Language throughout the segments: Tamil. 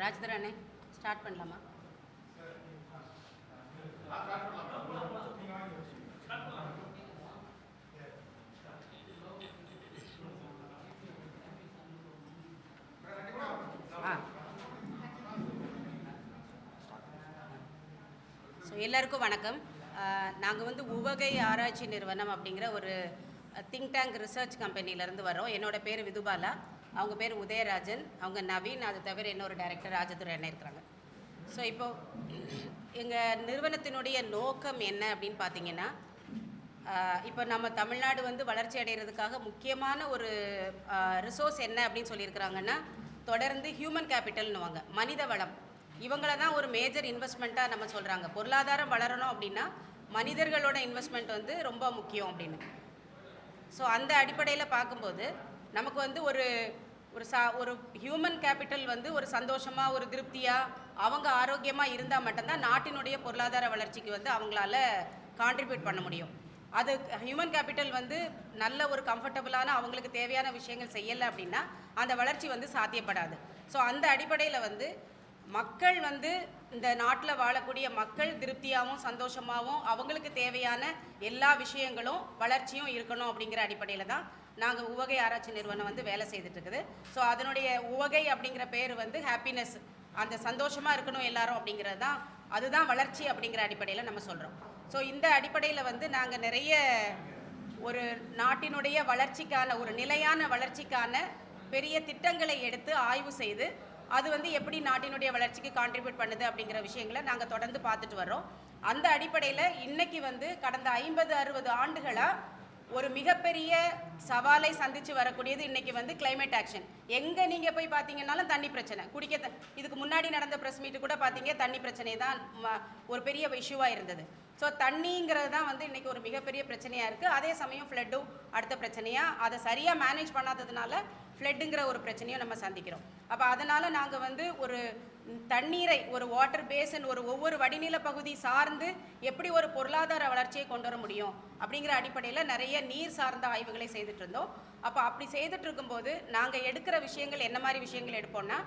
ராஜ்தர் அண்ணே ஸ்டார்ட் பண்ணலாமா? ஸோ எல்லாருக்கும் வணக்கம். நாங்கள் வந்து உவகை ஆராய்ச்சி நிறுவனம் அப்படிங்கிற ஒரு திங்க் டேங்க் ரிசர்ச் கம்பெனிலேருந்து வரோம். என்னோட பேர் விதுபாலா, அவங்க பேர் உதயராஜன், அவங்க நவீன், அது தவிர இன்னொரு டைரக்டர் ராஜதுரை என்ன இருக்கிறாங்க. ஸோ இப்போது எங்கள் நிறுவனத்தினுடைய நோக்கம் என்ன அப்படின்னு பார்த்தீங்கன்னா, இப்போ நம்ம தமிழ்நாடு வந்து வளர்ச்சி அடைகிறதுக்காக முக்கியமான ஒரு ரிசோர்ஸ் என்ன அப்படின்னு சொல்லியிருக்கிறாங்கன்னா, தொடர்ந்து ஹியூமன் கேபிட்டல்னுவாங்க, மனித வளம். இவங்கள தான் ஒரு மேஜர் இன்வெஸ்ட்மெண்ட்டாக நம்ம சொல்கிறாங்க. பொருளாதாரம் வளரணும் அப்படின்னா மனிதர்களோட இன்வெஸ்ட்மெண்ட் வந்து ரொம்ப முக்கியம் அப்படின்னு. ஸோ அந்த அடிப்படையில் பார்க்கும்போது நமக்கு வந்து ஒரு ஹியூமன் கேபிட்டல் வந்து ஒரு சந்தோஷமாக, ஒரு திருப்தியாக, அவங்க ஆரோக்கியமாக இருந்தால் மட்டும்தான் நாட்டினுடைய பொருளாதார வளர்ச்சிக்கு வந்து அவங்களால கான்ட்ரிபியூட் பண்ண முடியும். அது ஹியூமன் கேபிட்டல் வந்து நல்ல ஒரு கம்ஃபர்டபுளான அவங்களுக்கு தேவையான விஷயங்கள் செய்யலை அப்படின்னா அந்த வளர்ச்சி வந்து சாத்தியப்படாது. ஸோ அந்த அடிப்படையில் வந்து மக்கள் வந்து இந்த நாட்டில் வாழக்கூடிய மக்கள் திருப்தியாகவும் சந்தோஷமாகவும் அவங்களுக்கு தேவையான எல்லா விஷயங்களும் வளர்ச்சியும் இருக்கணும் அப்படிங்கிற அடிப்படையில் தான் நாங்கள் உவகை ஆராய்ச்சி நிறுவனம் வந்து வேலை செய்துட்ருக்குது. ஸோ அதனுடைய உவகை அப்படிங்கிற பேர் வந்து ஹாப்பினஸ், அந்த சந்தோஷமாக இருக்கணும் எல்லாரும் அப்படிங்கிறது தான், அதுதான் வளர்ச்சி அப்படிங்கிற அடிப்படையில் நம்ம சொல்கிறோம். ஸோ இந்த அடிப்படையில் வந்து நாங்கள் நிறைய ஒரு நாட்டினுடைய வளர்ச்சிக்கான, ஒரு நிலையான வளர்ச்சிக்கான பெரிய திட்டங்களை எடுத்து ஆய்வு செய்து அது வந்து எப்படி நாட்டினுடைய வளர்ச்சிக்கு கான்ட்ரிபியூட் பண்ணுது அப்படிங்கிற விஷயங்களை நாங்கள் தொடர்ந்து பார்த்துட்டு வர்றோம். அந்த அடிப்படையில் இன்றைக்கி வந்து கடந்த 50-60 ஆண்டுகளாக ஒரு மிகப்பெரிய சவாலை சந்தித்து வரக்கூடியது இன்றைக்கி வந்து கிளைமேட் ஆக்ஷன். எங்கே நீங்கள் போய் பார்த்தீங்கன்னாலும் தண்ணி பிரச்சனை. இதுக்கு முன்னாடி நடந்த ப்ரெஸ் மீட்டு கூட பார்த்தீங்க, தண்ணி பிரச்சனை தான் ஒரு பெரிய இஷ்யூவாக இருந்தது. ஸோ தண்ணிங்கிறது தான் வந்து இன்றைக்கி ஒரு மிகப்பெரிய பிரச்சனையாக இருக்குது. அதே சமயம் ஃப்ளட்டும் அடுத்த பிரச்சனையாக, அதை சரியாக மேனேஜ் பண்ணாததுனால ஃப்ளட்டுங்கிற ஒரு பிரச்சனையும் நம்ம சந்திக்கிறோம். அப்போ அதனால் நாங்கள் வந்து ஒரு தண்ணீரை, ஒரு வாட்டர் பேசன், ஒவ்வொரு வடிநில பகுதி சார்ந்து எப்படி ஒரு பொருளாதார வளர்ச்சியை கொண்டு வர முடியும் அப்படிங்கிற அடிப்படையில் நிறைய நீர் சார்ந்த ஆய்வுகளை செய்துட்டு இருந்தோம். அப்போ அப்படி செய்துட்டு இருக்கும்போது நாங்கள் எடுக்கிற விஷயங்கள் என்ன மாதிரி விஷயங்கள் எடுப்போம்னா,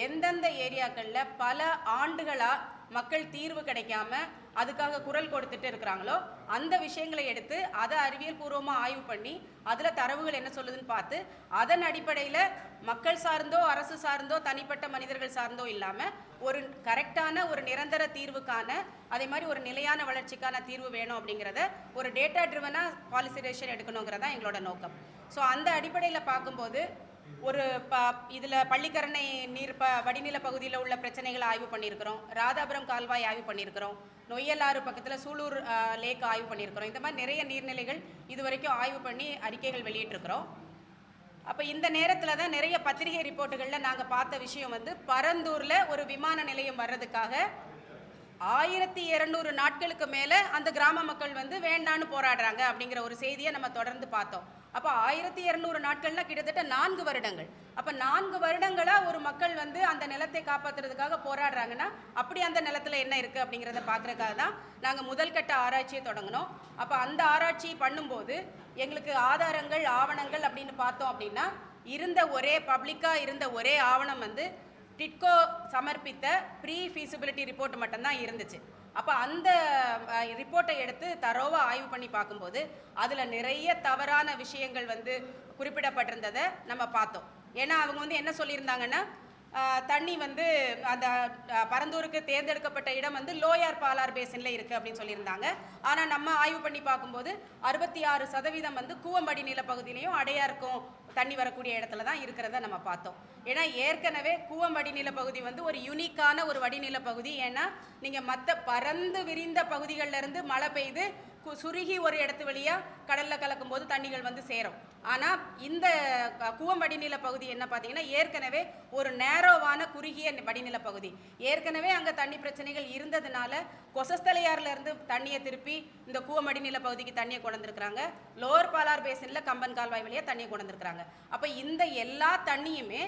எந்தெந்த ஏரியாக்களில் பல ஆண்டுகளாக மக்கள் தீர்வு கிடைக்காம அதுக்காக குரல் கொடுத்துட்டு இருக்கிறாங்களோ அந்த விஷயங்களை எடுத்து அதை அறிவியல் பூர்வமாக ஆய்வு பண்ணி அதில் தரவுகள் என்ன சொல்லுதுன்னு பார்த்து அதன் அடிப்படையில் மக்கள் சார்ந்தோ அரசு சார்ந்தோ தனிப்பட்ட மனிதர்கள் சார்ந்தோ இல்லாமல் ஒரு கரெக்டான ஒரு நிரந்தர தீர்வுக்கான, அதே மாதிரி ஒரு நிலையான வளர்ச்சிக்கான தீர்வு வேணும் அப்படிங்கிறத ஒரு டேட்டா ட்ரிவனாக பாலிசி டெசிஷன் எடுக்கணுங்கிறதா எங்களோட நோக்கம். ஸோ அந்த அடிப்படையில் பார்க்கும்போது இதில் பள்ளிக்கரணை நீர் வடிநில பகுதியில் உள்ள பிரச்சனைகளை ஆய்வு பண்ணியிருக்கிறோம், ராதாபுரம் கால்வாய் ஆய்வு பண்ணியிருக்கிறோம், நொய்யலாறு பக்கத்தில் சூலூர் லேக் ஆய்வு பண்ணியிருக்கிறோம். இந்த மாதிரி நிறைய நீர்நிலைகள் இது வரைக்கும் ஆய்வு பண்ணி அறிக்கைகள் வெளியிட்டிருக்கிறோம். அப்போ இந்த நேரத்தில் தான் நிறைய பத்திரிகை ரிப்போர்ட்டுகளில் நாங்கள் பார்த்த விஷயம் வந்து, பரந்தூரில் ஒரு விமான நிலையம் வர்றதுக்காக 1200 நாட்களுக்கு மேலே அந்த கிராம மக்கள் வந்து வேண்டான்னு போராடுறாங்க அப்படிங்கிற ஒரு செய்தியை நம்ம தொடர்ந்து பார்த்தோம். அப்போ 1200 நாட்கள்னா கிட்டத்தட்ட 4 வருடங்கள். அப்போ 4 வருடங்களாக ஒரு மக்கள் வந்து அந்த நிலத்தை காப்பாற்றுறதுக்காக போராடுறாங்கன்னா அப்படி அந்த நிலத்தில் என்ன இருக்குது அப்படிங்கிறத பார்க்குறதுக்காக தான் நாங்கள் முதல் கட்ட ஆராய்ச்சியை தொடங்கினோம். அப்போ அந்த ஆராய்ச்சி பண்ணும்போது எங்களுக்கு ஆதாரங்கள், ஆவணங்கள் அப்படின்னு பார்த்தோம் அப்படின்னா, பப்ளிக்காக இருந்த ஒரே ஆவணம் வந்து டிட்கோ சமர்ப்பித்த ப்ரீ ஃபீஸிபிலிட்டி ரிப்போர்ட் மட்டும்தான் இருந்துச்சு. அப்போ அந்த ரிப்போர்ட்டை எடுத்து தரோவாக ஆய்வு பண்ணி பார்க்கும்போது அதில் நிறைய தவறான விஷயங்கள் வந்து குறிப்பிடப்பட்டிருந்ததை நம்ம பார்த்தோம். ஏன்னா அவங்க வந்து என்ன சொல்லியிருந்தாங்கன்னா, தண்ணி வந்து அந்த பரந்தூருக்கு தேர்ந்தெடுக்கப்பட்ட இடம் வந்து லோயர் பாலார் பேசினில் இருக்குது அப்படின்னு சொல்லியிருந்தாங்க. ஆனால் நம்ம ஆய்வு பண்ணி பார்க்கும்போது 66% வந்து கூவம்படி நிலப்பகுதியிலையும் அடையாருக்கும் தண்ணி வரக்கூடிய இடத்துல தான் இருக்கிறத நம்ம பார்த்தோம். ஏன்னா ஏற்கனவே கூவம்படி நிலப்பகுதி வந்து ஒரு யூனிக்கான ஒரு வடிநில பகுதி. ஏன்னா நீங்கள் மற்ற பறந்து விரிந்த பகுதிகளிலிருந்து மழை பெய்து சுருகி ஒரு இடத்து வழியாக கடலில் கலக்கும் போது தண்ணிகள் வந்து சேரும். ஆனால் இந்த கூவம்படிநில பகுதி என்ன பார்த்தீங்கன்னா, ஏற்கனவே ஒரு நேரோவான குறுகிய வடிநில பகுதி. ஏற்கனவே அங்கே தண்ணி பிரச்சனைகள் இருந்ததுனால கொசஸ்தலையாரிலேருந்து தண்ணியை திருப்பி இந்த கூவம்படிநில பகுதிக்கு தண்ணியை கொண்டு வந்திருக்கிறாங்க. லோவர் பாலார் பேசினில் கம்பன் கால்வாய் வழியாக தண்ணியை கொண்டு வந்திருக்கிறாங்க. அப்போ இந்த எல்லா தண்ணியுமே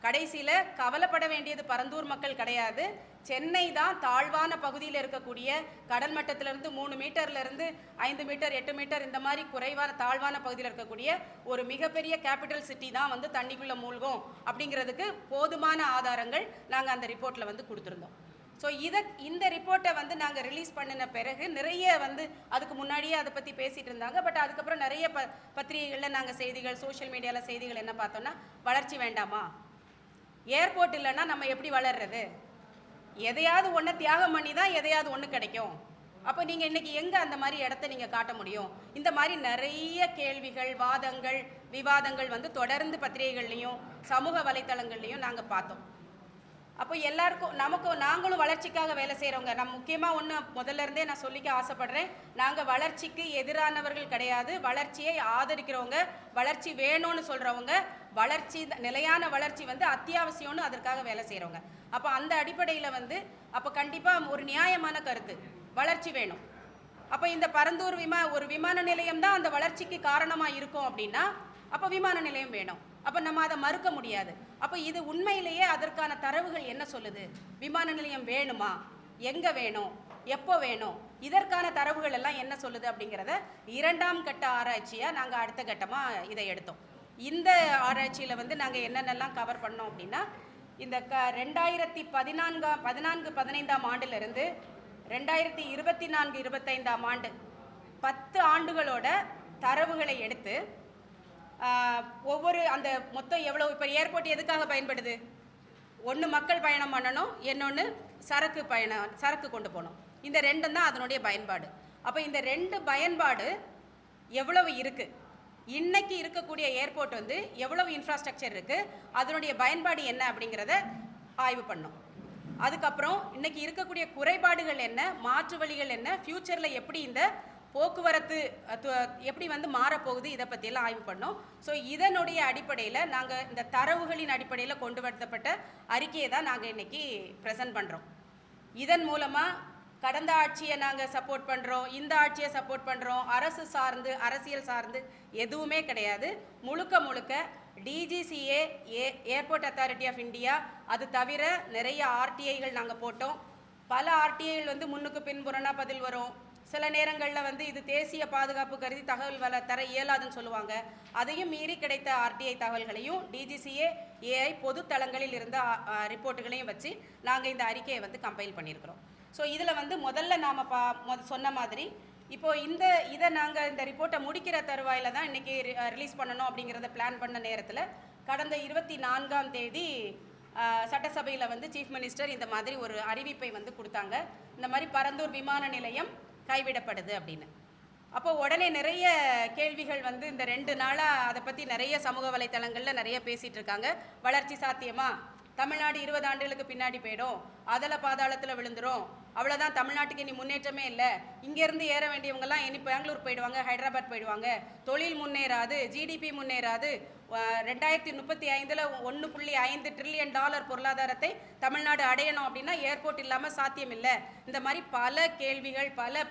கடைசியில் கவலைப்பட வேண்டியது பரந்தூர் மக்கள் கிடையாது. சென்னை தான் தாழ்வான பகுதியில் இருக்கக்கூடிய கடல் மட்டத்திலிருந்து 3 மீட்டர்லேருந்து 5 மீட்டர் 8 மீட்டர் இந்த மாதிரி குறைவான தாழ்வான பகுதியில் இருக்கக்கூடிய ஒரு மிகப்பெரிய கேபிட்டல் சிட்டி தான் வந்து தண்ணிக்குள்ளே மூழ்கும் அப்படிங்கிறதுக்கு போதுமான ஆதாரங்கள் நாங்கள் அந்த ரிப்போர்ட்டில் வந்து கொடுத்துருந்தோம். ஸோ இந்த ரிப்போர்ட்டை வந்து நாங்கள் ரிலீஸ் பண்ணின பிறகு நிறைய வந்து அதுக்கு முன்னாடியே அதை பற்றி பேசிகிட்டு இருந்தாங்க. பட் அதுக்கப்புறம் நிறைய பத்திரிகைகளில் நாங்கள் செய்திகள், சோஷியல் மீடியாவில் செய்திகள் என்ன பார்த்தோன்னா, வளர்ச்சி வேண்டாமா, ஏர்போர்ட் இல்லைன்னா நம்ம எப்படி வளர்றது, எதையாவது ஒன்று தியாகம் பண்ணி தான் எதையாவது ஒன்று கிடைக்கும், அப்போ நீங்கள் இன்றைக்கி எங்கே அந்த மாதிரி இடத்த நீங்கள் காட்ட முடியும்? இந்த மாதிரி நிறைய கேள்விகள், வாதங்கள், விவாதங்கள் வந்து தொடர்ந்து பத்திரிகைகள்லையும் சமூக வலைத்தளங்கள்லையும் நாங்கள் பார்த்தோம். அப்போ எல்லாருக்கும் நாங்களும் வளர்ச்சிக்காக வேலை செய்கிறவங்க. நம்ம முக்கியமாக ஒன்று முதல்ல இருந்தே நான் சொல்லிக்க ஆசைப்படுறேன், நாங்கள் வளர்ச்சிக்கு எதிரானவர்கள் கிடையாது. வளர்ச்சியை ஆதரிக்கிறவங்க, வளர்ச்சி வேணும்னு சொல்கிறவங்க, வளர்ச்சி நிலையான வளர்ச்சி வந்து அத்தியாவசியம்னு அதற்காக வேலை செய்கிறவங்க. அப்போ அந்த அடிப்படையில் வந்து அப்போ கண்டிப்பாக ஒரு நியாயமான கருத்து, வளர்ச்சி வேணும். அப்போ இந்த பரந்தூர் ஒரு விமான நிலையம் தான் அந்த வளர்ச்சிக்கு காரணமாக இருக்கும் அப்படின்னா அப்போ விமான நிலையம் வேணும். அப்போ நம்ம அதை மறுக்க முடியாது. அப்போ இது உண்மையிலேயே அதற்கான தரவுகள் என்ன சொல்லுது, விமான நிலையம் வேணுமா, எங்கே வேணும், எப்போ வேணும், இதற்கான தரவுகள் எல்லாம் என்ன சொல்லுது அப்படிங்கிறத 2ஆம் கட்ட ஆராய்ச்சியாக நாங்கள் அடுத்த கட்டமாக இதை எடுத்தோம். இந்த ஆராய்ச்சியில் வந்து நாங்கள் என்னென்னலாம் கவர் பண்ணோம் அப்படின்னா, இந்த 2014-15 ஆண்டிலிருந்து 2024-25 ஆண்டு 10 ஆண்டுகளோட தரவுகளை எடுத்து ஒவ்வொரு அந்த மொத்தம் எவ்வளோ, இப்போ ஏர்போர்ட் எதுக்காக பயன்படுது, ஒன்று மக்கள் பயணம் பண்ணணும், இன்னொன்று சரக்கு கொண்டு போகணும். இந்த ரெண்டும் தான் அதனுடைய பயன்பாடு. அப்போ இந்த 2 பயன்பாடு எவ்வளவு இருக்குது, இன்னைக்கு இருக்கக்கூடிய ஏர்போர்ட் வந்து எவ்வளவு இன்ஃப்ராஸ்ட்ரக்சர் இருக்குது, அதனுடைய பயன்பாடு என்ன அப்படிங்கிறத ஆய்வு பண்ணோம். அதுக்கப்புறம் இன்னைக்கு இருக்கக்கூடிய குறைபாடுகள் என்ன, மாற்று வழிகள் என்ன, ஃப்யூச்சரில் எப்படி இந்த போக்குவரத்து எப்படி வந்து மாறப்போகுது, இதை பற்றியெல்லாம் ஆய்வு பண்ணோம். ஸோ இதனுடைய அடிப்படையில் நாங்கள் இந்த தரவுகளின் அடிப்படையில் கொண்டு வரப்பட்ட அறிக்கையை தான் நாங்கள் இன்றைக்கி ப்ரெசென்ட் பண்ணுறோம். இதன் மூலமாக கடந்த ஆட்சியை நாங்கள் சப்போர்ட் பண்ணுறோம், இந்த ஆட்சியை சப்போர்ட் பண்ணுறோம், அரசியல் சார்ந்து எதுவுமே கிடையாது. முழுக்க DGCA, airport authority of India, அது தவிர நிறைய ஆர்டிஐகள் நாங்கள் போட்டோம். பல ஆர்டிஐகள் வந்து முன்னுக்கு பின்புறனா பதில் வரும். சில நேரங்களில் வந்து இது தேசிய பாதுகாப்பு கருதி தகவல் தர இயலாதுன்னு சொல்லுவாங்க. அதையும் மீறி கிடைத்த ஆர்டிஐ தகவல்களையும் டிஜிசிஏ ஏஐ பொது தளங்களில் இருந்த ரிப்போர்ட்டுகளையும் வச்சு நாங்கள் இந்த அறிக்கையை வந்து கம்பைல் பண்ணியிருக்கிறோம். ஸோ இதில் வந்து முதல்ல நாம் சொன்ன மாதிரி இப்போது இதை நாங்கள் இந்த ரிப்போர்ட்டை முடிக்கிற தருவாயில் தான் இன்றைக்கி ரிலீஸ் பண்ணணும் அப்படிங்கிறத பிளான் பண்ண நேரத்தில் கடந்த 24ஆம் தேதி சட்டசபையில் வந்து சீஃப் மினிஸ்டர் இந்த மாதிரி ஒரு அறிவிப்பை வந்து கொடுத்தாங்க. இந்த மாதிரி பரந்தூர் விமான நிலையம் கைவிடப்படுது அப்படின்னு. அப்போ உடனே நிறைய கேள்விகள் வந்து இந்த 2 நாளாக அதை பற்றி நிறைய சமூக வலைத்தளங்களில் நிறைய பேசிகிட்டு இருக்காங்க. வளர்ச்சி சாத்தியமா, தமிழ்நாடு 20 ஆண்டுகளுக்கு பின்னாடி போயிடும், அதில் பாதாளத்தில் விழுந்துரும், அவ்வளோதான், தமிழ்நாட்டுக்கு இனி முன்னேற்றமே இல்லை, இங்கேருந்து ஏற வேண்டியவங்கெல்லாம் இனி பெங்களூர் போயிடுவாங்க, ஹைதராபாத் போயிடுவாங்க, தொழில் முன்னேறாது, ஜிடிபி முன்னேறாது, 2035 $1.5 ட்ரில்லியன் பொருளாதாரத்தை தமிழ்நாடு அடையணும் அப்படின்னா ஏர்போர்ட் இல்லாமல் சாத்தியம் இல்லை. இந்த மாதிரி பல கேள்விகள், பல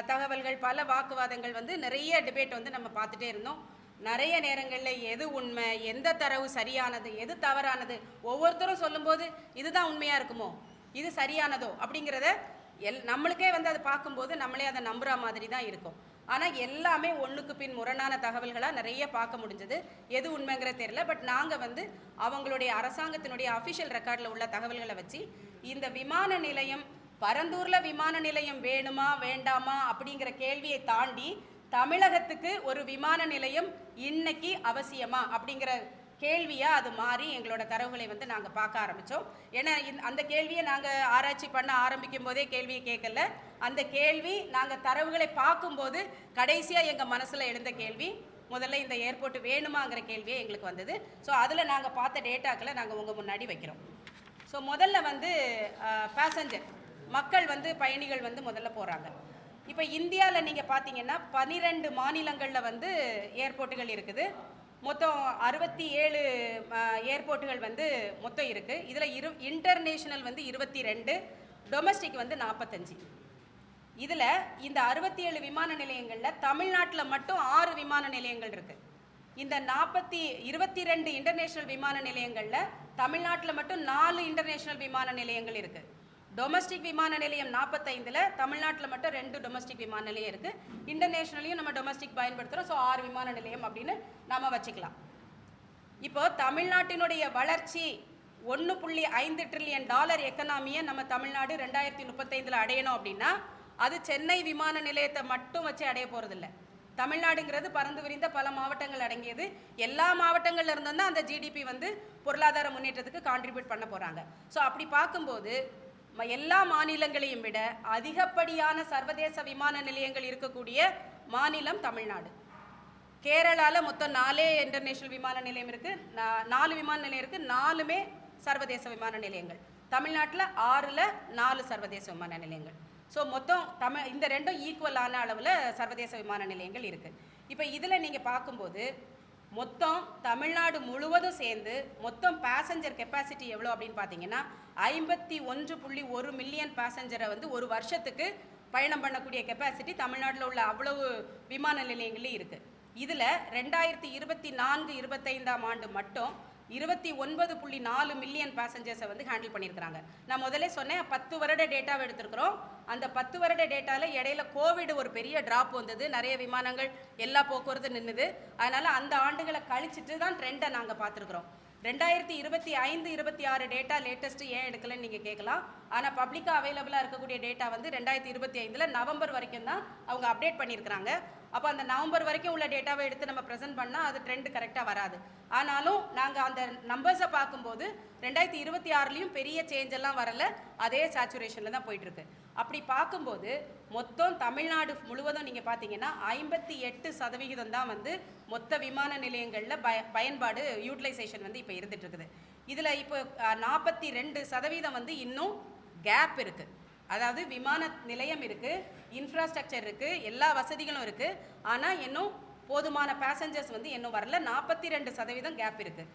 தகவல்கள், பல வாக்குவாதங்கள் வந்து நிறைய டிபேட் வந்து நம்ம பார்த்துட்டே இருந்தோம். நிறைய நேரங்களில் எது உண்மை, எந்த தரவு சரியானது, எது தவறானது, ஒவ்வொருத்தரும் சொல்லும்போது இதுதான் உண்மையாக இருக்குமோ, இது சரியானதோ அப்படிங்கிறத நம்மளுக்கே வந்து அதை பார்க்கும்போது நம்மளே அதை நம்புகிற மாதிரி தான் இருக்கும். ஆனால் எல்லாமே ஒன்றுக்கு பின் முரணான தகவல்களாக நிறைய பார்க்க முடிஞ்சது. எது உண்மைங்கிற தெரியல. பட் நாங்கள் வந்து அவங்களுடைய அரசாங்கத்தினுடைய அஃபிஷியல் ரெக்கார்டில் உள்ள தகவல்களை வச்சு இந்த விமான நிலையம், பரந்தூரில் விமான நிலையம் வேணுமா வேண்டாமா அப்படிங்கிற கேள்வியை தாண்டி தமிழகத்துக்கு ஒரு விமான நிலையம் இன்னைக்கு அவசியமா அப்படிங்கிற கேள்வியாக அது மாறி எங்களோட தரவுகளை வந்து நாங்கள் பார்க்க ஆரம்பித்தோம். ஏன்னா அந்த கேள்வியை நாங்கள் ஆராய்ச்சி பண்ண ஆரம்பிக்கும் போதே கேள்வியை கேட்கல. அந்த கேள்வி நாங்கள் தரவுகளை பார்க்கும்போது கடைசியாக எங்கள் மனசில் எழுந்த கேள்வி முதல்ல இந்த ஏர்போர்ட் வேணுமாங்கிற கேள்வியே எங்களுக்கு வந்தது. ஸோ அதில் நாங்கள் பார்த்த டேட்டாக்களை நாங்கள் உங்கள் முன்னாடி வைக்கிறோம். ஸோ முதல்ல வந்து பேசஞ்சர் மக்கள் வந்து பயணிகள் வந்து முதல்ல போகிறாங்க. இப்போ இந்தியாவில் நீங்கள் பார்த்தீங்கன்னா 12 மாநிலங்களில் வந்து ஏர்போர்ட்டுகள் இருக்குது. மொத்தம் 67 ஏர்போர்ட்டுகள் வந்து மொத்தம் இருக்குது. இதில் இன்டர்நேஷ்னல் வந்து 22, டொமஸ்டிக் வந்து 45. இதில் இந்த 67 விமான நிலையங்களில் தமிழ்நாட்டில் மட்டும் 6 விமான நிலையங்கள் இருக்குது. இந்த 22 இன்டர்நேஷ்னல் விமான நிலையங்களில் தமிழ்நாட்டில் மட்டும் 4 இன்டர்நேஷனல் விமான நிலையங்கள் இருக்குது. டொமஸ்டிக் விமான நிலையம் 45ல் தமிழ்நாட்டில் மட்டும் 2 டொமஸ்டிக் விமான நிலையம் இருக்குது. இன்டர்நேஷனலையும் நம்ம டொமஸ்டிக் பயன்படுத்துகிறோம். ஸோ 6 விமான நிலையம் அப்படின்னு நம்ம வச்சுக்கலாம். இப்போ தமிழ்நாட்டினுடைய வளர்ச்சி $1.5 ட்ரில்லியன் எக்கனாமியை நம்ம தமிழ்நாடு 2035 அடையணும் அப்படின்னா அது சென்னை விமான நிலையத்தை மட்டும் வச்சு அடைய போகிறதில்ல. தமிழ்நாடுங்கிறது பறந்து விரிந்த பல மாவட்டங்கள் அடங்கியது. எல்லா மாவட்டங்கள்ல இருந்தும் தான் அந்த ஜிடிபி வந்து பொருளாதார முன்னேற்றத்துக்கு கான்ட்ரிபியூட் பண்ண போகிறாங்க. ஸோ அப்படி பார்க்கும்போது எல்லா மாநிலங்களையும் விட அதிகப்படியான சர்வதேச விமான நிலையங்கள் இருக்கக்கூடிய மாநிலம் தமிழ்நாடு. கேரளாவில் மொத்தம் 4 இன்டர்நேஷனல் விமான நிலையம் இருக்குது, 4 விமான நிலையம் இருக்குது, 4மே சர்வதேச விமான நிலையங்கள். தமிழ்நாட்டில் 6ல் 4 சர்வதேச விமான நிலையங்கள். ஸோ மொத்தம் இந்த ரெண்டும் ஈக்குவலான அளவில் சர்வதேச விமான நிலையங்கள் இருக்குது. இப்போ இதில் நீங்கள் பார்க்கும்போது மொத்தம் தமிழ்நாடு முழுவதும் சேர்ந்து மொத்தம் பேசஞ்சர் கெப்பாசிட்டி எவ்வளோ அப்படின்னு பார்த்தீங்கன்னா 51.1 மில்லியன் பேசஞ்சரை வந்து ஒரு வருஷத்துக்கு பயணம் பண்ணக்கூடிய கெப்பாசிட்டி தமிழ்நாட்டில் உள்ள அவ்வளவு விமான நிலையங்களே இருக்குது. இதில் 2024-25 ஆண்டு மட்டும் 29.4 மில்லியன் பேசஞ்சர்ஸை வந்து ஹேண்டில் பண்ணியிருக்கிறாங்க. நான் முதல்ல சொன்னேன் 10 வருட டேட்டாவை எடுத்திருக்கிறோம். அந்த 10 வருட டேட்டாவில் இடையில கோவிட் ஒரு பெரிய ட்ராப் வந்தது, நிறைய விமானங்கள் எல்லா போக்குவரத்து நின்றுது. அதனால் அந்த ஆண்டுகளை கழிச்சிட்டு தான் ட்ரெண்டை நாங்கள் பார்த்துருக்குறோம். 2025-26 டேட்டா லேட்டஸ்ட்டு ஏன் எடுக்கலன்னு நீங்கள் கேட்கலாம். ஆனால் பப்ளிக்காக அவைலபிளாக இருக்கக்கூடிய டேட்டா வந்து 2025 நவம்பர் வரைக்கும் தான் அவங்க அப்டேட் பண்ணியிருக்கிறாங்க. அப்போ அந்த நவம்பர் வரைக்கும் உள்ள டேட்டாவை எடுத்து நம்ம ப்ரெசென்ட் பண்ணால் அது ட்ரெண்ட் கரெக்டாக வராது. ஆனாலும் நாங்கள் அந்த நம்பர்ஸை பார்க்கும்போது 2026லையும் பெரிய சேஞ்ச் எல்லாம் வரல, அதே சேச்சுரேஷனில் தான் போயிட்டுருக்கு. அப்படி பார்க்கும்போது மொத்தம் தமிழ்நாடு முழுவதும் நீங்கள் பார்த்தீங்கன்னா 58% தான் வந்து மொத்த விமான நிலையங்களில் பயன்பாடு யூட்டிலைசேஷன் வந்து இப்போ இருந்துட்டு இருக்குது. இதில் இப்போ 42% வந்து இன்னும் கேப் இருக்குது. அதாவது விமான நிலையம் இருக்குது, இன்ஃப்ராஸ்ட்ரக்சர் இருக்குது, எல்லா வசதிகளும் இருக்குது, ஆனால் இன்னும் போதுமான பேசஞ்சர்ஸ் வந்து இன்னும் வரல. 42% கேப் இருக்குது.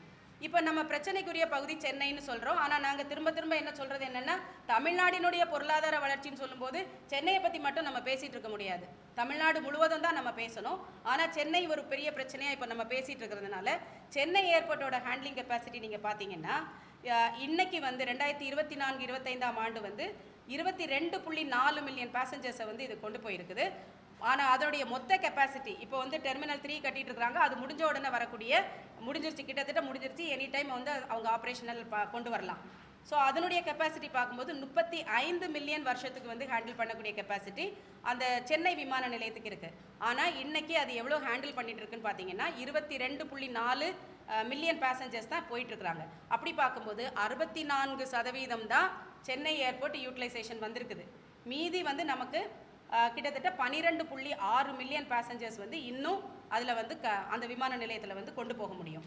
இப்போ நம்ம பிரச்சனைக்குரிய பகுதி சென்னைன்னு சொல்கிறோம். ஆனால் நாங்கள் திரும்ப திரும்ப என்ன சொல்கிறது என்னென்னா, தமிழ்நாடினுடைய பொருளாதார வளர்ச்சின்னு சொல்லும்போது சென்னையை பற்றி மட்டும் நம்ம பேசிகிட்டு இருக்க முடியாது. தமிழ்நாடு முழுவதும் தான் நம்ம பேசணும். ஆனால் சென்னை ஒரு பெரிய பிரச்சனையாக இப்போ நம்ம பேசிகிட்டு இருக்கிறதுனால சென்னை ஏர்போர்ட்டோட ஹேண்ட்லிங் கெப்பாசிட்டி நீங்கள் பார்த்தீங்கன்னா இன்னைக்கு வந்து 2024-25 ஆண்டு வந்து 22.4 மில்லியன் பேசஞ்சர்ஸை வந்து இது கொண்டு போயிருக்குது. ஆனால் அதோடைய மொத்த கெப்பாசிட்டி இப்போ வந்து டெர்மினல் 3 கட்டிகிட்டு இருக்கிறாங்க. அது முடிஞ்ச உடனே முடிஞ்சிருச்சு, கிட்டத்தட்ட முடிஞ்சிருச்சு. எனி டைம் வந்து அவங்க ஆப்ரேஷனல் கொண்டு வரலாம். ஸோ அதனுடைய கெப்பாசிட்டி பார்க்கும்போது 35 மில்லியன் வருஷத்துக்கு வந்து ஹேண்டில் பண்ணக்கூடிய கெப்பாசிட்டி அந்த சென்னை விமான நிலையத்துக்கு இருக்குது. ஆனால் இன்றைக்கி அது எவ்வளோ ஹேண்டில் பண்ணிட்டு இருக்குன்னு பார்த்தீங்கன்னா 22.4 மில்லியன் பேசஞ்சர்ஸ் தான் போயிட்டுருக்குறாங்க. அப்படி பார்க்கும்போது 64% தான் சென்னை ஏர்போர்ட் யூட்டிலைசேஷன் வந்திருக்குது. மீதி வந்து நமக்கு கிட்டத்தட்ட 12.6 மில்லியன் பேசஞ்சர்ஸ் வந்து இன்னும் அதில் வந்து அந்த விமான நிலையத்தில் வந்து கொண்டு போக முடியும்.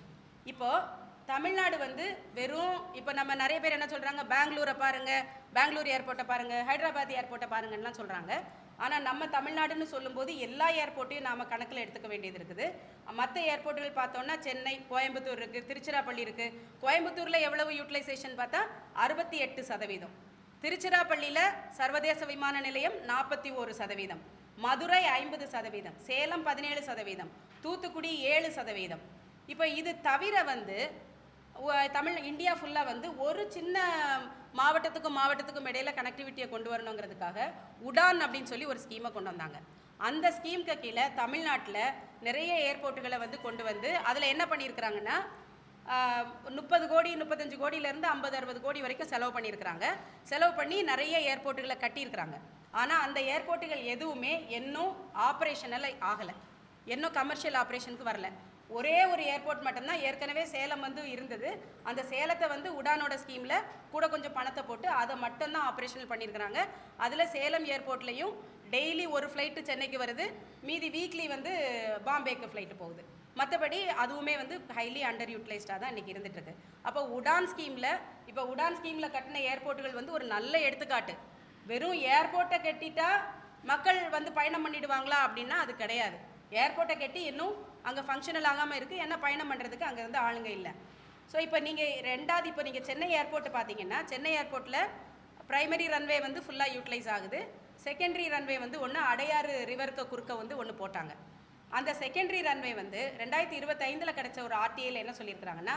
இப்போது தமிழ்நாடு வந்து வெறும் இப்போ நம்ம நிறைய பேர் என்ன சொல்கிறாங்க, பெங்களூரை பாருங்கள், பெங்களூர் ஏர்போர்ட்டை பாருங்கள், ஹைதராபாத் ஏர்போர்ட்டை பாருங்கன்னெலாம் சொல்கிறாங்க. ஆனால் நம்ம தமிழ்நாடுன்னு சொல்லும்போது எல்லா ஏர்போர்ட்டையும் நாம் கணக்கில் எடுத்துக்க வேண்டியது இருக்குது. மற்ற ஏர்போர்ட்டுகள் பார்த்தோன்னா சென்னை, கோயம்புத்தூர் இருக்குது, திருச்சிராப்பள்ளி இருக்குது. கோயம்புத்தூரில் எவ்வளவு யூட்டிலைசேஷன் பார்த்தா 68%. திருச்சிராப்பள்ளியில் சர்வதேச விமான நிலையம் 41%, மதுரை 50%, சேலம் 17%, தூத்துக்குடி 7%. இப்போ இது தவிர வந்து இந்தியா ஃபுல்லாக வந்து ஒரு சின்ன மாவட்டத்துக்கும் இடையில கனெக்டிவிட்டியை கொண்டு வரணுங்கிறதுக்காக உடான் அப்படின்னு சொல்லி ஒரு ஸ்கீமை கொண்டு வந்தாங்க. அந்த ஸ்கீமுக்கு கீழே தமிழ்நாட்டில் நிறைய ஏர்போர்ட்டுகளை வந்து கொண்டு வந்து அதில் என்ன பண்ணியிருக்கிறாங்கன்னா 30 கோடி 35 கோடியிலேருந்து 50-60 கோடி வரைக்கும் செலவு பண்ணியிருக்கிறாங்க. செலவு பண்ணி நிறைய ஏர்போர்ட்டுகளை கட்டியிருக்கிறாங்க. ஆனால் அந்த ஏர்போர்ட்டுகள் எதுவுமே இன்னும் ஆப்ரேஷனல் ஆகலை, இன்னும் கமர்ஷியல் ஆப்ரேஷனுக்கு வரல. ஒரே ஒரு ஏர்போர்ட் மட்டும்தான் ஏற்கனவே சேலம் வந்து இருந்தது. அந்த சேலத்தை வந்து உடானோட ஸ்கீமில் கூட கொஞ்சம் பணத்தை போட்டு அதை மட்டும்தான் ஆப்ரேஷனல் பண்ணியிருக்கிறாங்க. அதில் சேலம் ஏர்போர்ட்லேயும் டெய்லி ஒரு ஃப்ளைட்டு சென்னைக்கு வருது, மீதி வீக்லி வந்து பாம்பேக்கு ஃப்ளைட்டு போகுது. மற்றபடி அதுவுமே வந்து ஹைலி அண்டர் யூட்டிலைஸ்டாக தான் இன்றைக்கி இருந்துகிட்ருக்கு. அப்போ உடான் ஸ்கீமில் கட்டின ஏர்போர்ட்டுகள் வந்து ஒரு நல்ல எடுத்துக்காட்டு. வெறும் ஏர்போர்ட்டை கட்டிட்டா மக்கள் வந்து பயணம் பண்ணிடுவாங்களா அப்படின்னா அது கிடையாது. ஏர்போர்ட்டை கட்டி இன்னும் அங்கே ஃபங்க்ஷனல் ஆகாமல் இருக்குது, ஏன்னா பயணம் பண்ணுறதுக்கு அங்கே வந்து ஆளுங்க இல்லை. ஸோ இப்போ நீங்கள் சென்னை ஏர்போர்ட்டை பார்த்தீங்கன்னா சென்னை ஏர்போர்ட்டில் ப்ரைமரி ரன்வே வந்து ஃபுல்லாக யூட்டிலைஸ் ஆகுது. செகண்டரி ரன்வே வந்து ஒன்று அடையாறு ரிவருக்கு குறுக்க வந்து ஒன்று போட்டாங்க. அந்த செகண்டரி ரன்வே வந்து 2025 கிடைச்ச ஒரு ஆர்டிஐயில் என்ன சொல்லியிருக்கிறாங்கன்னா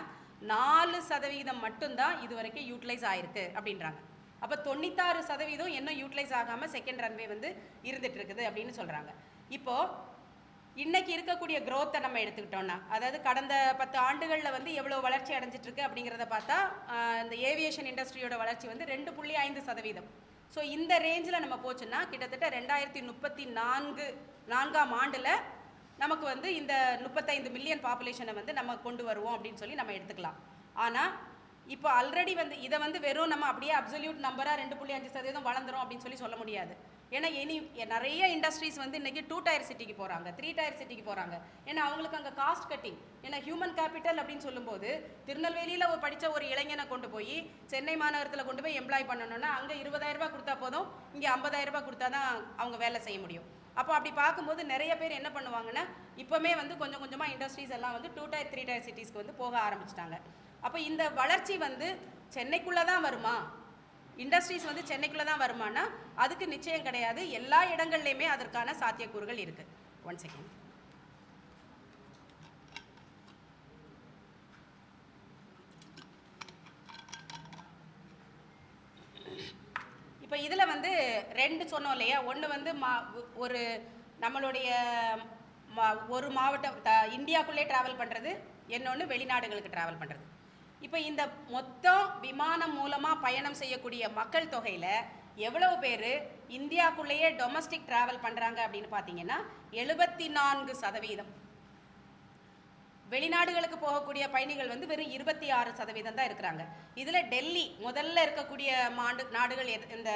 4% மட்டும்தான் இது வரைக்கும் யூட்டிலைஸ் ஆயிருக்கு அப்படின்றாங்க. அப்போ 96% இன்னும் யூட்டிலைஸ் ஆகாமல் செகண்ட் ரன்வே வந்து இருந்துட்டு இருக்குது அப்படின்னு சொல்கிறாங்க. இப்போது இன்னைக்கு இருக்கக்கூடிய க்ரோத்தை நம்ம எடுத்துக்கிட்டோம்னா, அதாவது கடந்த 10 ஆண்டுகளில் வந்து எவ்வளோ வளர்ச்சி அடைஞ்சிட்டு இருக்கு அப்படிங்கிறத பார்த்தா இந்த ஏவியேஷன் இண்டஸ்ட்ரியோட வளர்ச்சி வந்து 2.5%. ஸோ இந்த ரேஞ்சில் நம்ம போச்சுன்னா கிட்டத்தட்ட 2034ஆம் ஆண்டில் நமக்கு வந்து இந்த 35 மில்லியன் பாப்புலேஷனை வந்து நம்ம கொண்டு வருவோம் அப்படின்னு சொல்லி நம்ம எடுத்துக்கலாம். ஆனால் இப்போ ஆல்ரெடி வந்து இதை வந்து வெறும் நம்ம அப்படியே அப்சல்யூட் நம்பராக 2.5% வளர்ந்துரும் அப்படின்னு சொல்லி சொல்ல முடியாது. ஏன்னா நிறைய இண்டஸ்ட்ரீஸ் வந்து இன்றைக்கி 2 டயர் சிட்டிக்கு போகிறாங்க, 3 டயர் சிட்டிக்கு போகிறாங்க. ஏன்னா அவங்களுக்கு அங்கே காஸ்ட் கட்டிங், ஏன்னா ஹியூமன் கேபிட்டல் அப்படின்னு சொல்லும்போது திருநெல்வேலியில் படித்த ஒரு இளைஞனை கொண்டு போய் சென்னை மாநகரத்தில் கொண்டு போய் எம்ப்ளாய் பண்ணணும்னா அங்கே 20,000 ரூபாய் கொடுத்தா போதும், இங்கே 50,000 ரூபாய் கொடுத்தா தான் அவங்க வேலை செய்ய முடியும். அப்போ அப்படி பார்க்கும்போது நிறைய பேர் என்ன பண்ணுவாங்கன்னா இப்போமே வந்து கொஞ்சம் கொஞ்சமாக இண்டஸ்ட்ரீஸ் எல்லாம் வந்து 2 டயர் 3 டயர் சிட்டிஸ்க்கு வந்து போக ஆரம்பிச்சிட்டாங்க. அப்போ இந்த வளர்ச்சி வந்து சென்னைக்குள்ளே தான் வருமா, இண்டஸ்ட்ரீஸ் வந்து சென்னைக்குள்ளே தான் வருமானா அதுக்கு நிச்சயம் கிடையாது. எல்லா இடங்கள்லையுமே அதற்கான சாத்தியக்கூறுகள் இருக்குது. 1 செகண்ட். இப்போ இதில் வந்து 2 சொன்னோம் இல்லையா, ஒன்று வந்து ஒரு நம்மளுடைய ஒரு மாவட்டம் இந்தியாவுக்குள்ளே ட்ராவல் பண்ணுறது, இன்னொன்று வெளிநாடுகளுக்கு ட்ராவல் பண்ணுறது. இப்போ இந்த மொத்தம் விமானம் மூலமாக பயணம் செய்யக்கூடிய மக்கள் தொகையில் எவ்வளவு பேர் இந்தியாவுக்குள்ளேயே டொமஸ்டிக் ட்ராவல் பண்ணுறாங்க அப்படின்னு பார்த்தீங்கன்னா 74%. வெளிநாடுகளுக்கு போகக்கூடிய பயணிகள் வந்து வெறும் 26% தான் இருக்கிறாங்க. இதில் டெல்லி முதல்ல இருக்கக்கூடிய நாடுகள் இந்த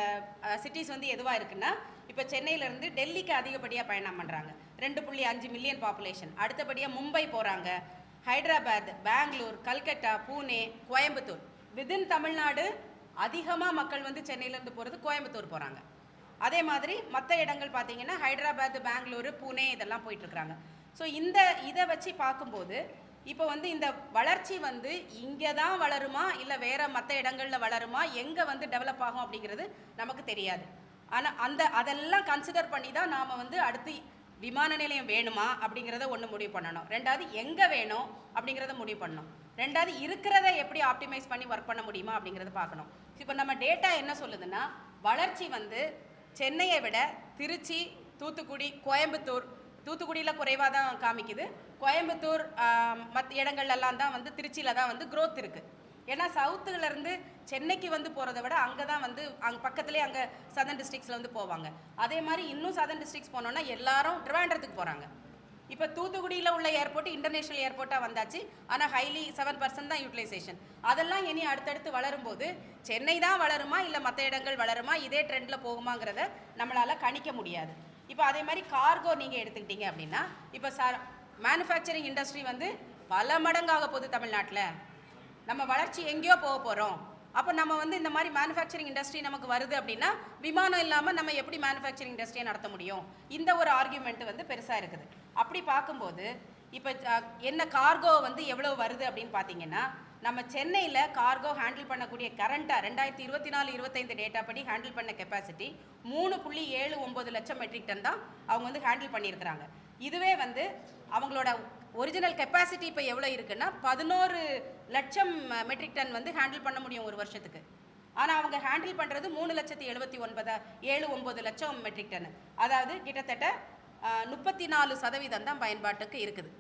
சிட்டிஸ் வந்து எதுவாக இருக்குன்னா, இப்போ சென்னையிலேருந்து டெல்லிக்கு அதிகப்படியாக பயணம் பண்ணுறாங்க, 2.5 மில்லியன் பாப்புலேஷன். அடுத்தபடியாக மும்பை போகிறாங்க, ஹைதராபாத், பெங்களூர், கல்கட்டா, பூனே, கோயம்புத்தூர். விதின் தமிழ்நாடு அதிகமாக மக்கள் வந்து சென்னையிலேருந்து போகிறது கோயம்புத்தூர் போகிறாங்க. அதே மாதிரி மற்ற இடங்கள் பார்த்தீங்கன்னா ஹைதராபாத், பெங்களூரு, பூனே இதெல்லாம் போயிட்டுருக்குறாங்க. ஸோ இதை வச்சு பார்க்கும்போது இப்போ வந்து இந்த வளர்ச்சி வந்து இங்கே தான் வளருமா இல்லை வேறு மற்ற இடங்களில் வளருமா, எங்கே வந்து டெவலப் ஆகும் அப்படிங்கிறது நமக்கு தெரியாது. ஆனால் அதெல்லாம் கன்சிடர் பண்ணி தான் நாம் வந்து அடுத்து விமான நிலையம் வேணுமா அப்படிங்கிறத ஒன்று முடிவு பண்ணணும். ரெண்டாவது எங்கே வேணும் அப்படிங்கிறத முடிவு பண்ணணும். ரெண்டாவது இருக்கிறத எப்படி ஆப்டிமைஸ் பண்ணி ஒர்க் பண்ண முடியுமா அப்படிங்கிறத பார்க்கணும். இப்போ நம்ம டேட்டா என்ன சொல்லுதுன்னா, வளர்ச்சி வந்து சென்னையை விட திருச்சி, தூத்துக்குடி, தூத்துக்குடியில் குறைவாக தான் காமிக்குது. கோயம்புத்தூர் மற்ற இடங்கள்லாம் தான் வந்து திருச்சியில் தான் வந்து க்ரோத் இருக்குது. ஏன்னா சவுத்துலேருந்து சென்னைக்கு வந்து போகிறத விட அங்கே தான் வந்து அங்கே பக்கத்துலேயே அங்கே சதர்ன் டிஸ்ட்ரிக்ஸில் வந்து போவாங்க. அதே மாதிரி இன்னும் சதர்ன் டிஸ்ட்ரிக்ஸ் போனோன்னா எல்லாரும் ட்ரிவாண்ட்ரத்துக்கு போகிறாங்க. இப்போ தூத்துக்குடியில் உள்ள ஏர்போர்ட் இன்டர்நேஷ்னல் ஏர்போர்ட்டாக வந்தாச்சு, ஆனால் ஹைலி 7% தான் யூட்டிலைசேஷன். அதெல்லாம் இனி அடுத்தடுத்து வளரும்போது சென்னை தான் வளருமா இல்லை மற்ற இடங்கள் வளருமா, இதே ட்ரெண்டில் போகுமாங்கிறத நம்மளால் கணிக்க முடியாது. இப்போ அதே மாதிரி கார்கோ நீங்கள் எடுத்துக்கிட்டீங்க அப்படின்னா, இப்போ மேனுஃபேக்சரிங் இண்டஸ்ட்ரி வந்து பல மடங்காக போகுது தமிழ்நாட்டில். நம்ம வளர்ச்சி எங்கேயோ போக போகிறோம். அப்போ நம்ம வந்து இந்த மாதிரி மேனுஃபேக்சரிங் இண்டஸ்ட்ரி நமக்கு வருது அப்படின்னா விமானம் இல்லாமல் நம்ம எப்படி மேனுஃபேக்சரிங் இண்டஸ்ட்ரியை நடத்த முடியும், இந்த ஒரு ஆர்கியூமெண்ட் வந்து பெருசாக இருக்குது. அப்படி பார்க்கும்போது இப்போ என்ன கார்கோ வந்து எவ்வளோ வருது அப்படின்னு பார்த்தீங்கன்னா, நம்ம சென்னையில் கார்கோ ஹேண்டில் பண்ணக்கூடிய கரண்ட்டாக 2024-25 டேட்டா படி ஹேண்டில் பண்ண கெப்பாசிட்டி 3.79 லட்சம் மெட்ரிக் டன் தான் அவங்க வந்து ஹேண்டில் பண்ணியிருக்கிறாங்க. இதுவே வந்து அவங்களோட ஒரிஜினல் கெப்பாசிட்டி இப்போ எவ்வளோ இருக்குன்னா 11 லட்சம் மெட்ரிக் டன் வந்து ஹேண்டில் பண்ண முடியும் ஒரு வருஷத்துக்கு. ஆனால் அவங்க ஹேண்டில் பண்ணுறது 3,79,000 லட்சம் மெட்ரிக் டன். அதாவது கிட்டத்தட்ட 34% தான் பயன்பாட்டுக்கு இருக்குது.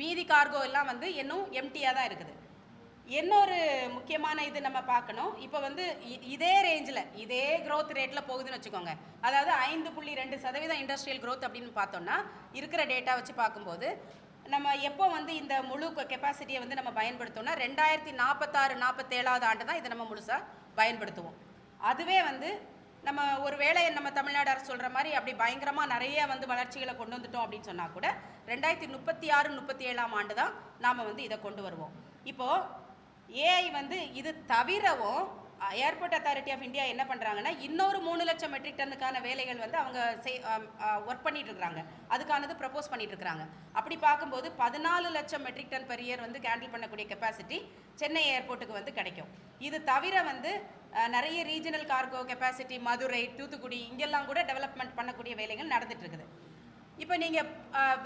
மீதி கார்கோ எல்லாம் வந்து இன்னும் எம்டியாக தான் இருக்குது. இன்னொரு முக்கியமான இது நம்ம பார்க்கணும். இப்போ வந்து இதே ரேஞ்சில் இதே க்ரோத் ரேட்டில் போகுதுன்னு வச்சுக்கோங்க. அதாவது 5.2% இண்டஸ்ட்ரியல் க்ரோத் அப்படின்னு பார்த்தோம்னா இருக்கிற டேட்டா வச்சு பார்க்கும்போது நம்ம எப்போ வந்து இந்த முழு கெப்பாசிட்டியை வந்து நம்ம பயன்படுத்தோம்னா 2046-47 ஆண்டு தான் இதை நம்ம முழுசாக பயன்படுத்துவோம். அதுவே வந்து நம்ம ஒரு வேளை நம்ம தமிழ்நாடு அரசு சொல்கிற மாதிரி அப்படி பயங்கரமாக நிறைய வந்து வளர்ச்சிகளை கொண்டு வந்துட்டோம் அப்படின்னு சொன்னால் கூட 2036-37 ஆண்டு தான் நாம் வந்து இதை கொண்டு வருவோம். இப்போது ஏஐ வந்து இது தவிரவும் ஏர்போர்ட் அத்தாரிட்டி ஆஃப் இந்தியா என்ன பண்ணுறாங்கன்னா இன்னொரு 3 லட்சம் மெட்ரிக் டன்னுக்கான வேலைகள் வந்து அவங்க ஒர்க் பண்ணிட்டு இருக்கிறாங்க, அதுக்கானது ப்ரப்போஸ் பண்ணிட்டு இருக்கிறாங்க. அப்படி பார்க்கும்போது 14 லட்சம் மெட்ரிக் டன் பெர் இயர் வந்து ஹேண்டில் பண்ணக்கூடிய கெப்பாசிட்டி சென்னை ஏர்போர்ட்டுக்கு வந்து கிடைக்கும். இது தவிர வந்து நிறைய regional cargo capacity Madurai, Thoothukudi இங்கெல்லாம் கூட டெவலப்மெண்ட் பண்ணக்கூடிய வேலைகள் நடந்துட்டு இருக்குது. இப்போ நீங்கள்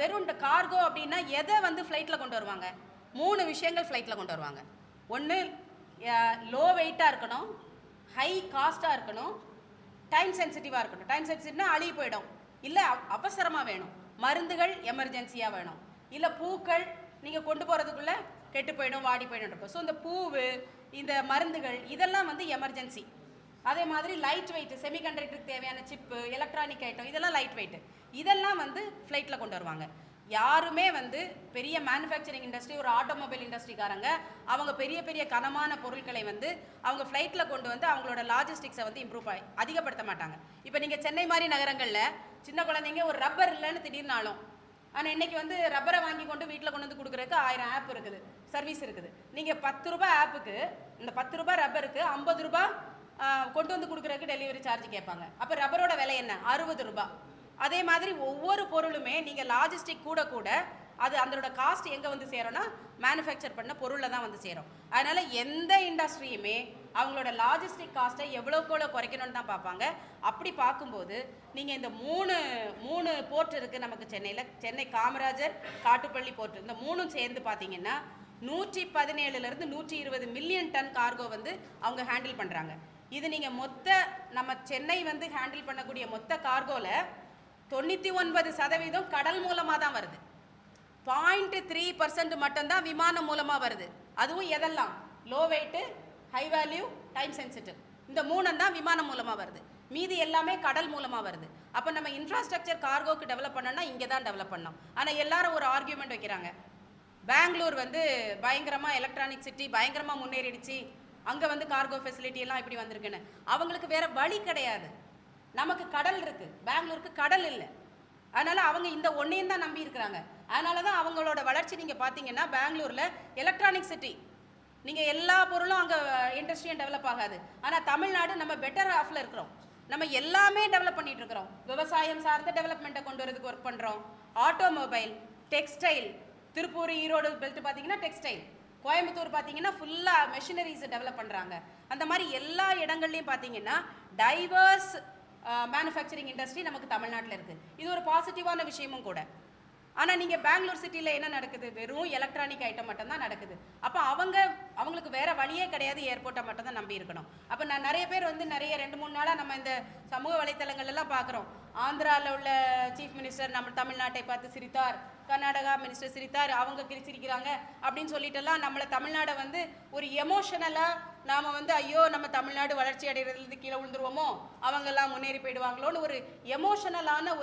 வெறும் கார்கோ அப்படின்னா எதை வந்து ஃப்ளைட்டில் கொண்டு வருவாங்க? 3 விஷயங்கள் ஃப்ளைட்டில் கொண்டு வருவாங்க. ஒன்று லோ வெயிட்டாக இருக்கணும், ஹை காஸ்ட்டாக இருக்கணும், டைம் சென்சிட்டிவாக இருக்கணும். டைம் சென்சிட்டிவ்னா அழுகி போயிடும், இல்லை அவசரமாக வேணும். மருந்துகள் எமர்ஜென்சியாக வேணும், இல்லை பூக்கள் நீங்கள் கொண்டு போகிறதுக்குள்ளே கெட்டு போயிடும், வாடி போயிடும் இருக்கும். ஸோ இந்த பூவு, இந்த மருந்துகள் இதெல்லாம் வந்து எமர்ஜென்சி. அதே மாதிரி லைட் வெயிட், செமிகண்டக்டருக்கு தேவையான சிப்பு, எலக்ட்ரானிக் ஐட்டம் இதெல்லாம் லைட் வெயிட். இதெல்லாம் வந்து ஃப்ளைட்டில் கொண்டு வருவாங்க. யாருமே வந்து பெரிய மேனுஃபேக்சரிங் இண்டஸ்ட்ரி, ஒரு ஆட்டோமொபைல் இண்டஸ்ட்ரிக்காரங்க அவங்க பெரிய பெரிய கனமான பொருட்களை வந்து அவங்க ஃப்ளைட்டில் கொண்டு வந்து அவங்களோட லாஜிஸ்டிக்ஸை வந்து அதிகப்படுத்த மாட்டாங்க. இப்போ நீங்கள் சென்னை மாதிரி நகரங்களில் சின்ன குழந்தைங்க ஒரு ரப்பர் இல்லைன்னு திடீர்னாலும், ஆனால் இன்றைக்கி வந்து ரப்பரை வாங்கி கொண்டு வீட்டில் கொண்டு வந்து கொடுக்குறதுக்கு 1000 ஆப் இருக்குது, சர்வீஸ் இருக்குது. நீங்கள் 10 ரூபாய் ஆப்புக்கு, இந்த 10 ரூபாய் ரப்பருக்கு 50 ரூபாய் கொண்டு வந்து கொடுக்குறதுக்கு டெலிவரி சார்ஜ் கேட்பாங்க. அப்போ ரப்பரோட விலை என்ன? 60 ரூபாய். அதே மாதிரி ஒவ்வொரு பொருளுமே நீங்கள் லாஜிஸ்டிக் கூட கூட அது அதோட காஸ்ட் எங்கே வந்து சேரும்னா மேனுஃபேக்சர் பண்ண பொருளில் தான் வந்து சேரும். அதனால் எந்த இண்டஸ்ட்ரியுமே அவங்களோட லாஜிஸ்டிக் காஸ்ட்டை எவ்வளோக்கு குறைக்கணும்னு தான் பார்ப்பாங்க. அப்படி பார்க்கும்போது நீங்கள் இந்த மூணு போர்ட் இருக்குது நமக்கு சென்னையில். சென்னை காமராஜர், காட்டுப்பள்ளி போர்ட், இந்த 3ம் சேர்ந்து பார்த்தீங்கன்னா 117லேருந்து 120 மில்லியன் டன் கார்கோ வந்து அவங்க ஹேண்டில் பண்ணுறாங்க. இது நீங்கள் நம்ம சென்னை வந்து ஹேண்டில் பண்ணக்கூடிய மொத்த கார்கோவில் 99% கடல் மூலமாக தான் வருது. 0.3% மட்டும்தான் விமானம் மூலமாக வருது. அதுவும் எதெல்லாம்? Low weight, high value, time sensitive. இந்த 3 தான் விமானம் மூலமாக வருது. மீதி எல்லாமே கடல் மூலமாக வருது. அப்போ நம்ம இன்ஃப்ராஸ்ட்ரக்சர் கார்கோக்கு டெவலப் பண்ணோம்னா இங்கே தான் டெவலப் பண்ணோம். ஆனால் எல்லாரும் ஒரு ஆர்கியூமெண்ட் வைக்கிறாங்க, பெங்களூர் வந்து பயங்கரமாக எலக்ட்ரானிக் சிட்டி, பயங்கரமாக முன்னேறிடுச்சு, அங்கே வந்து கார்கோ ஃபெசிலிட்டி எல்லாம் இப்படி வந்திருக்குன்னு. அவங்களுக்கு வேற வழி கிடையாது. நமக்கு கடல் இருக்குது, பெங்களூருக்கு கடல் இல்லை. அதனால் அவங்க இந்த ஒன்றையும் தான் நம்பி இருக்கிறாங்க. அதனால தான் அவங்களோட வளர்ச்சி நீங்கள் பார்த்தீங்கன்னா பெங்களூரில் எலக்ட்ரானிக் சிட்டி, நீங்கள் எல்லா பொருளும் அங்கே இண்டஸ்ட்ரியும் டெவலப் ஆகாது. ஆனால் தமிழ்நாடு நம்ம பெட்டர் ஆஃபில் இருக்கிறோம். நம்ம எல்லாமே டெவலப் பண்ணிகிட்டு இருக்கிறோம். விவசாயம் சார்ந்த டெவலப்மெண்ட்டை கொண்டு வரதுக்கு ஒர்க் பண்ணுறோம். Automobile, textile, Tiruppur Erode belt பார்த்தீங்கன்னா டெக்ஸ்டைல், கோயம்புத்தூர் பார்த்தீங்கன்னா ஃபுல்லாக மெஷினரிஸை டெவலப் பண்ணுறாங்க. அந்த மாதிரி எல்லா இடங்கள்லையும் பார்த்தீங்கன்னா டைவர்ஸ் மேனுஃபேக்சரிங் இண்டஸ்ட்ரி நமக்கு தமிழ்நாட்டில் இருக்குது. இது ஒரு பாசிட்டிவான விஷயமும் கூட. ஆனால் நீங்கள் பெங்களூர் சிட்டியில் என்ன நடக்குது? வெறும் எலக்ட்ரானிக் ஐட்டம் மட்டும்தான் நடக்குது. அப்போ அவங்களுக்கு வேறு வழியே கிடையாது, ஏர்போர்ட்டை மட்டும் தான் நம்பி இருக்கணும். அப்போ நான் நிறைய பேர் வந்து 2-3 நாளாக நம்ம இந்த சமூக வலைத்தளங்கள்லாம் பார்க்குறோம். ஆந்திராவில் உள்ள சீஃப் மினிஸ்டர் நம்ம தமிழ்நாட்டை பார்த்து சிரித்தார், கர்நாடகா மினிஸ்டர் சிரித்தார், அவங்க சிரிக்கிறாங்க அப்படின்னு சொல்லிட்டுலாம் நம்மளை தமிழ்நாடை வந்து ஒரு எமோஷனலாக நாம் வந்து ஐயோ நம்ம தமிழ்நாடு வளர்ச்சி அடைகிறதுலேருந்து கீழே விழுந்துருவோமோ, அவங்கெல்லாம் முன்னேறி போயிடுவாங்களோன்னு ஒரு எமோஷனலான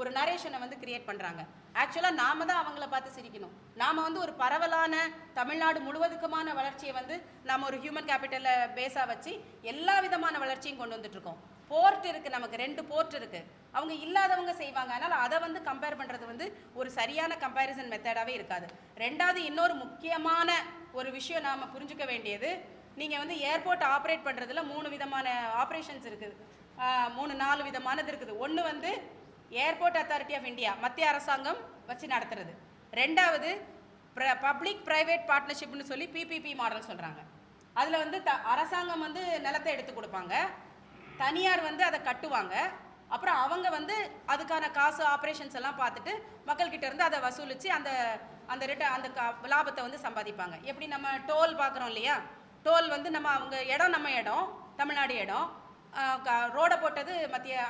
ஒரு நரேஷனை வந்து கிரியேட் பண்ணுறாங்க. ஆக்சுவலாக நாம் தான் அவங்கள பார்த்து சிரிக்கணும். நாம் வந்து ஒரு பரவலான தமிழ்நாடு முழுவதுக்குமான வளர்ச்சியை வந்து நாம் ஒரு ஹியூமன் கேபிட்டலை பேஸாக வச்சு எல்லா விதமான வளர்ச்சியும் கொண்டு வந்துட்டுருக்கோம். போர்ட் இருக்குது, நமக்கு 2 போர்ட் இருக்குது, அவங்க இல்லாதவங்க செய்வாங்க. அதனால் அதை வந்து கம்பேர் பண்ணுறது வந்து ஒரு சரியான கம்பேரிசன் மெத்தடாகவே இருக்காது. ரெண்டாவது, இன்னொரு முக்கியமான ஒரு விஷயம் நாம் புரிஞ்சுக்க வேண்டியது, நீங்கள் வந்து ஏர்போர்ட் ஆப்ரேட் பண்ணுறதுல 3 விதமான ஆப்ரேஷன்ஸ் இருக்குது, 3-4 விதமானது இருக்குது. ஒன்று வந்து ஏர்போர்ட் அத்தாரிட்டி ஆஃப் இந்தியா, மத்திய அரசாங்கம் வச்சு நடத்துறது. ரெண்டாவது பப்ளிக் ப்ரைவேட் பார்ட்னர்ஷிப்னு சொல்லி PPP மாடல் சொல்கிறாங்க. அதில் வந்து அரசாங்கம் வந்து நிலத்தை எடுத்து கொடுப்பாங்க, தனியார் வந்து அதை கட்டுவாங்க, அப்புறம் அவங்க வந்து அதுக்கான காசு ஆப்ரேஷன்ஸ் எல்லாம் பார்த்துட்டு மக்கள்கிட்ட இருந்து அதை வசூலித்து அந்த லாபத்தை வந்து சம்பாதிப்பாங்க. எப்படி நம்ம டோல் பார்க்குறோம் இல்லையா? டோல் வந்து நம்ம இடம் தமிழ்நாடு இடம், ரோடை போட்டது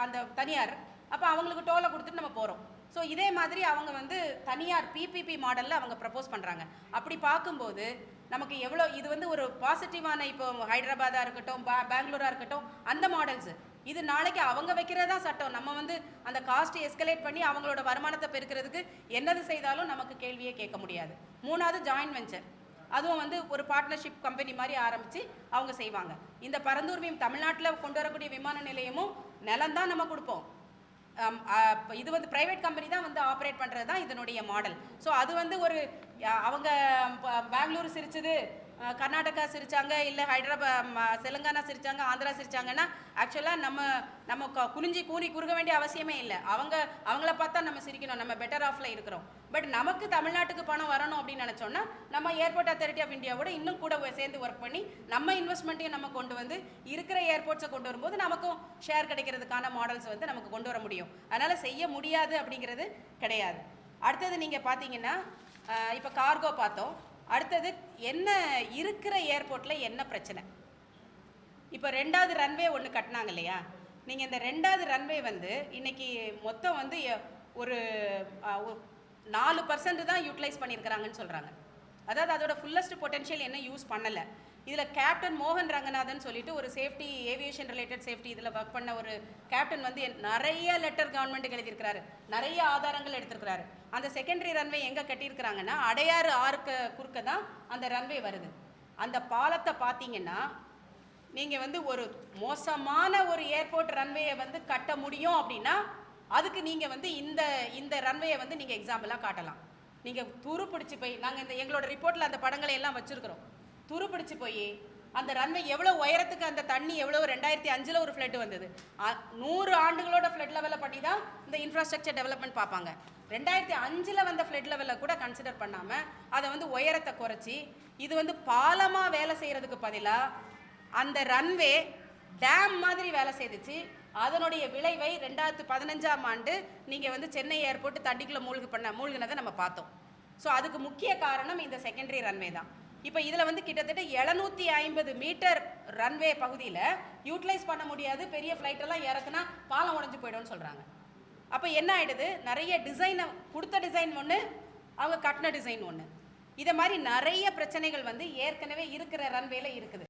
அந்த தனியார், அப்போ அவங்களுக்கு டோலை கொடுத்துட்டு நம்ம போகிறோம். ஸோ இதே மாதிரி அவங்க வந்து தனியார் PPP மாடலில் அவங்க ப்ரப்போஸ் பண்ணுறாங்க. அப்படி பார்க்கும்போது நமக்கு எவ்வளோ இது வந்து ஒரு பாசிட்டிவான, இப்போ ஹைதராபாதாக இருக்கட்டும், பெங்களூராக இருக்கட்டும், அந்த மாடல்ஸு இது நாளைக்கு அவங்க வைக்கிறதா சட்டம். நம்ம வந்து அந்த காஸ்ட்டை எஸ்கலேட் பண்ணி அவங்களோட வருமானத்தை பெருக்கிறதுக்கு என்னது செய்தாலும் நமக்கு கேள்வியே கேட்க முடியாது. 3வது ஜாயின்ட் வெஞ்சர், அதுவும் வந்து ஒரு பார்ட்னர்ஷிப் கம்பெனி மாதிரி ஆரம்பித்து அவங்க செய்வாங்க. இந்த பரந்தூர் தமிழ்நாட்டில் கொண்டு வரக்கூடிய விமான நிலையமும் நிலம்தான் நம்ம கொடுப்போம். இது வந்து ப்ரைவேட் கம்பெனி தான் வந்து ஆப்ரேட் பண்ணுறது தான் இதனுடைய மாடல். ஸோ அது வந்து அவங்க பெங்களூர் சிரிச்சது, கர்நாடகா சிரித்தாங்க, இல்லை தெலுங்கானா சிரித்தாங்க, ஆந்திரா சிரித்தாங்கன்னா ஆக்சுவலாக நம்ம குனிஞ்சி கூனி குறுக வேண்டிய அவசியமே இல்லை. அவங்கள பார்த்தா நம்ம சிரிக்கணும், நம்ம பெட்டர் ஆஃபில் இருக்கிறோம். பட் நமக்கு தமிழ்நாட்டுக்கு பணம் வரணும் அப்படின்னு நினச்சோன்னா நம்ம ஏர்போர்ட் அத்தாரிட்டி ஆஃப் இந்தியாவோட இன்னும் கூட சேர்ந்து ஒர்க் பண்ணி நம்ம இன்வெஸ்ட்மெண்ட்டையும் நம்ம கொண்டு வந்து இருக்கிற ஏர்போர்ட்ஸை கொண்டு வரும்போது நமக்கும் ஷேர் கிடைக்கிறதுக்கான மாடல்ஸ் வந்து நமக்கு கொண்டு வர முடியும். அதனால் செய்ய முடியாது அப்படிங்கிறது கிடையாது. அடுத்தது நீங்கள் பார்த்தீங்கன்னா இப்போ கார்கோ பார்த்தோம். அடுத்தது என்ன இருக்கிற ஏர்போர்ட்டில் என்ன பிரச்சனை. இப்போ 2வது ரன்வே ஒன்று கட்டினாங்க இல்லையா, நீங்கள் இந்த 2வது ரன்வே வந்து இன்னைக்கு மொத்தம் வந்து ஒரு 4% தான் யூட்டிலைஸ் பண்ணியிருக்கிறாங்கன்னு சொல்கிறாங்க. அதாவது அதோட ஃபுல்லஸ்ட் பொட்டென்ஷியல் என்ன யூஸ் பண்ணலை. இதில் கேப்டன் மோகன் ரங்கநாதன் சொல்லிட்டு ஒரு சேஃப்டி ஏவியேஷன் ரிலேட்டட் சேஃப்டி இதில் ஒர்க் பண்ண ஒரு கேப்டன் வந்து நிறைய லெட்டர் கவர்மெண்ட்டுக்கு எழுதியிருக்கிறாரு, நிறைய ஆதாரங்கள் எடுத்திருக்கிறாரு. அந்த செகண்டரி ரன்வே எங்கே கட்டியிருக்கிறாங்கன்னா அடையாறு ஆறுக்கு குறுக்க தான் அந்த ரன்வே வருது. அந்த பாலத்தை பார்த்தீங்கன்னா நீங்கள் வந்து ஒரு மோசமான ஒரு ஏர்போர்ட் ரன்வேயை வந்து கட்ட முடியும் அப்படின்னா அதுக்கு நீங்கள் வந்து இந்த ரன்வேயை வந்து நீங்கள் எக்ஸாம்பிளாக காட்டலாம். நீங்கள் துரு பிடிச்சி போய் நாங்கள் எங்களோட ரிப்போர்ட்டில் அந்த படங்களை எல்லாம் வச்சுருக்கிறோம். துரு பிடிச்சி போய் அந்த ரன்வே எவ்வளோ உயரத்துக்கு அந்த தண்ணி எவ்வளோ 2005 ஒரு ஃப்ளட் வந்தது. 100 ஆண்டுகளோட ஃப்ளட் லெவலில் பண்ணி தான் இந்த இன்ஃப்ராஸ்ட்ரக்சர் டெவலப்மெண்ட் பார்ப்பாங்க. 2005 வந்த ஃப்ளட் லெவலில் கூட கன்சிடர் பண்ணாமல் அதை வந்து உயரத்தை குறைச்சி இது வந்து பாலமாக வேலை செய்கிறதுக்கு பதிலாக அந்த ரன்வே டேம் மாதிரி வேலை செய்துச்சு. அதனுடைய விளைவை 2015ஆம் ஆண்டு நீங்கள் வந்து சென்னை ஏர்போர்ட் தண்ணிக்குள்ளே மூழ்கினதை நம்ம பார்த்தோம். ஸோ அதுக்கு முக்கிய காரணம் இந்த செகண்டரி ரன்வே தான். இப்போ இதில் வந்து கிட்டத்தட்ட 750 மீட்டர் ரன்வே பகுதியில் யூட்டிலைஸ் பண்ண முடியாது. பெரிய ஃப்ளைட்டெல்லாம் இறக்குனா பாலம் உடஞ்சி போய்டும்னு சொல்கிறாங்க. அப்போ என்ன ஆகிடுது, நிறைய டிசைனை கொடுத்த டிசைன் ஒன்று, அவங்க கட்டின டிசைன் ஒன்று. இதை மாதிரி நிறைய பிரச்சனைகள் வந்து ஏற்கனவே இருக்கிற ரன்வேல இருக்குது.